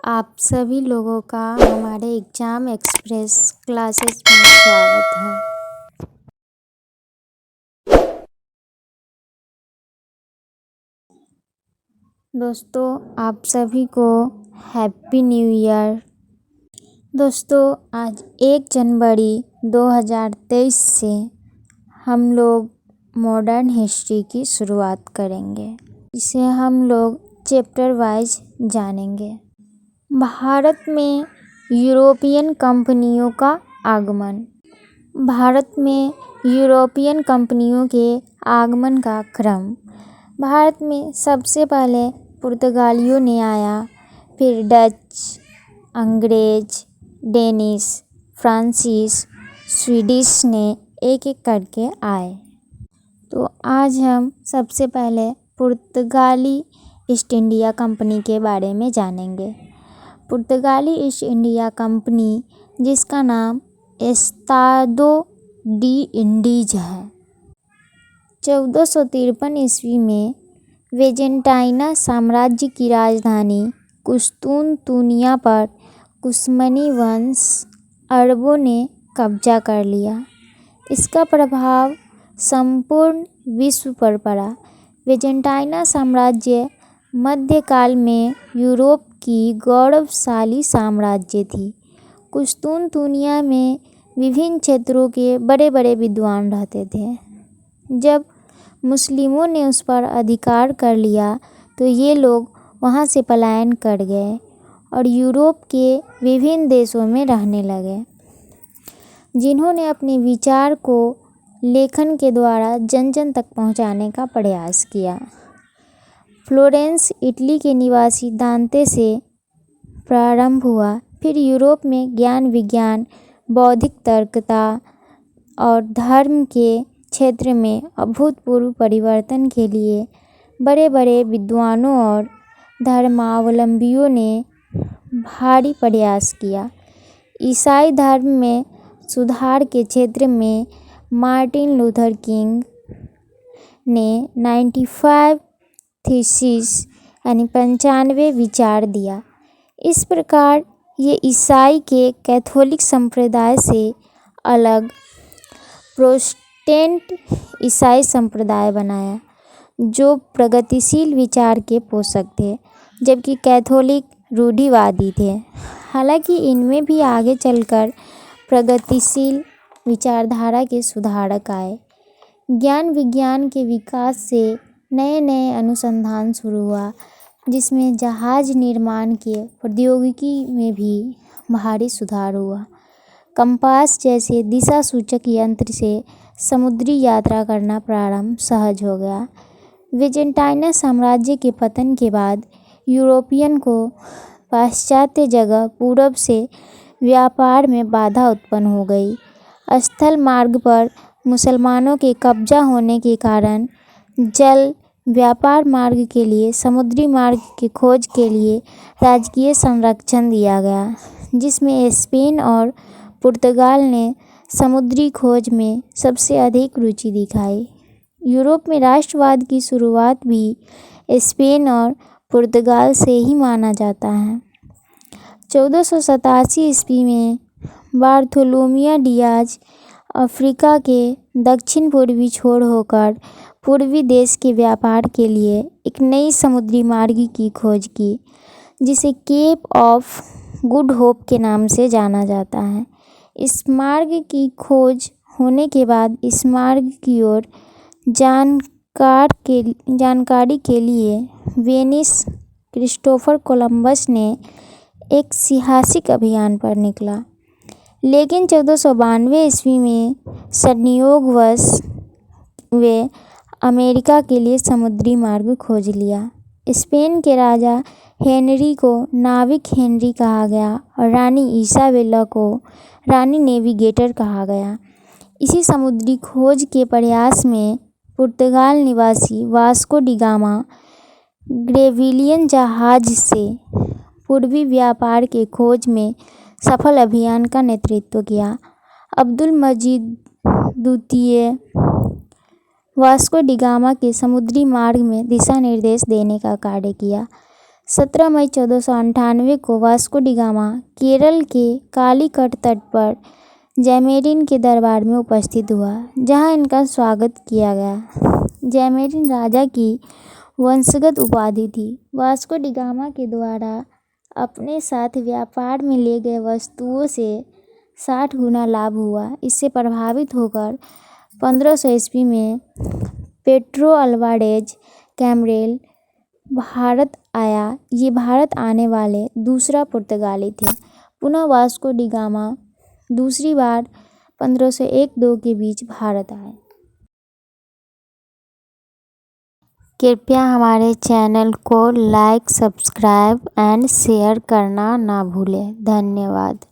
आप सभी लोगों का हमारे एग्जाम एक्सप्रेस क्लासेस में स्वागत है। दोस्तों, आप सभी को हैप्पी न्यू ईयर। दोस्तों, आज 1 जनवरी 2023 से हम लोग मॉडर्न हिस्ट्री की शुरुआत करेंगे। इसे हम लोग चैप्टर वाइज जानेंगे। भारत में यूरोपियन कंपनियों का आगमन। भारत में यूरोपियन कंपनियों के आगमन का क्रम। भारत में सबसे पहले पुर्तगालियों ने आया, फिर डच, अंग्रेज, डेनिश, फ्रांसीस, स्वीडिश ने एक एक करके आए। तो आज हम सबसे पहले पुर्तगाली ईस्ट इंडिया कंपनी के बारे में जानेंगे। पुर्तगाली ईस्ट इंडिया कंपनी, जिसका नाम एस्तादो डी इंडीज है, 1453 ईस्वी में वेजेंटाइना साम्राज्य की राजधानी कुस्तुनतुनिया पर कुश्मनी वंश अरबों ने कब्जा कर लिया। इसका प्रभाव संपूर्ण विश्व पर पड़ा। वेजेंटाइना साम्राज्य मध्यकाल में यूरोप की गौरवशाली साम्राज्य थी। कुस्तुनतुनिया में विभिन्न क्षेत्रों के बड़े बड़े विद्वान रहते थे। जब मुस्लिमों ने उस पर अधिकार कर लिया तो ये लोग वहाँ से पलायन कर गए और यूरोप के विभिन्न देशों में रहने लगे, जिन्होंने अपने विचार को लेखन के द्वारा जन जन तक पहुँचाने का प्रयास किया। फ्लोरेंस, इटली के निवासी दांते से प्रारंभ हुआ, फिर यूरोप में ज्ञान विज्ञान, बौद्धिक तर्कता और धर्म के क्षेत्र में अभूतपूर्व परिवर्तन के लिए बड़े बड़े विद्वानों और धर्मावलंबियों ने भारी प्रयास किया। ईसाई धर्म में सुधार के क्षेत्र में मार्टिन लूथर किंग ने 95 थीसिस यानी 95 विचार दिया। इस प्रकार ये ईसाई के कैथोलिक संप्रदाय से अलग प्रोटेस्टेंट ईसाई संप्रदाय बनाया, जो प्रगतिशील विचार के पोषक थे, जबकि कैथोलिक रूढ़िवादी थे। हालांकि इनमें भी आगे चलकर प्रगतिशील विचारधारा के सुधारक आए। ज्ञान विज्ञान के विकास से नए नए अनुसंधान शुरू हुआ, जिसमें जहाज निर्माण के प्रौद्योगिकी में भी भारी सुधार हुआ। कंपास जैसे दिशा सूचक यंत्र से समुद्री यात्रा करना प्रारंभ सहज हो गया। वेजेंटाइना साम्राज्य के पतन के बाद यूरोपियन को पाश्चात्य जगह पूरब से व्यापार में बाधा उत्पन्न हो गई। स्थल मार्ग पर मुसलमानों के कब्जा होने के कारण जल व्यापार मार्ग के लिए समुद्री मार्ग की खोज के लिए राजकीय संरक्षण दिया गया, जिसमें स्पेन और पुर्तगाल ने समुद्री खोज में सबसे अधिक रुचि दिखाई। यूरोप में राष्ट्रवाद की शुरुआत भी स्पेन और पुर्तगाल से ही माना जाता है। 1487 ईस्वी में बार्थोलोमियो डियाज अफ्रीका के दक्षिण पूर्वी छोर होकर पूर्वी देश के व्यापार के लिए एक नई समुद्री मार्ग की खोज की, जिसे केप ऑफ गुड होप के नाम से जाना जाता है। इस मार्ग की खोज होने के बाद इस मार्ग की ओर जानकारी के लिए वेनिस क्रिस्टोफर कोलंबस ने एक साहसिक अभियान पर निकला, लेकिन 1492 ईस्वी में संयोगवश वे अमेरिका के लिए समुद्री मार्ग खोज लिया। स्पेन के राजा हेनरी को नाविक हेनरी कहा गया और रानी इसाबेला को रानी नेविगेटर कहा गया। इसी समुद्री खोज के प्रयास में पुर्तगाल निवासी वास्को डी गामा ग्रेविलियन जहाज से पूर्वी व्यापार के खोज में सफल अभियान का नेतृत्व किया। अब्दुल मजीद द्वितीय वास्को डी गामा के समुद्री मार्ग में दिशा निर्देश देने का कार्य किया। 17 मई 1498 को वास्को डी गामा केरल के कालीकट तट पर जैमेरिन के दरबार में उपस्थित हुआ, जहां इनका स्वागत किया गया। जैमेरिन राजा की वंशगत उपाधि थी। वास्को डी गामा के द्वारा अपने साथ व्यापार में ले गए वस्तुओं से 60 गुना लाभ हुआ। इससे प्रभावित होकर 1500 ईस्वी में पेड्रो अल्वारेज कैब्रल भारत आया। ये भारत आने वाले दूसरा पुर्तगाली थे। पुनः वास्को डी गामा दूसरी बार 1501-2 के बीच भारत आए। कृपया हमारे चैनल को लाइक, सब्सक्राइब एंड शेयर करना ना भूलें। धन्यवाद।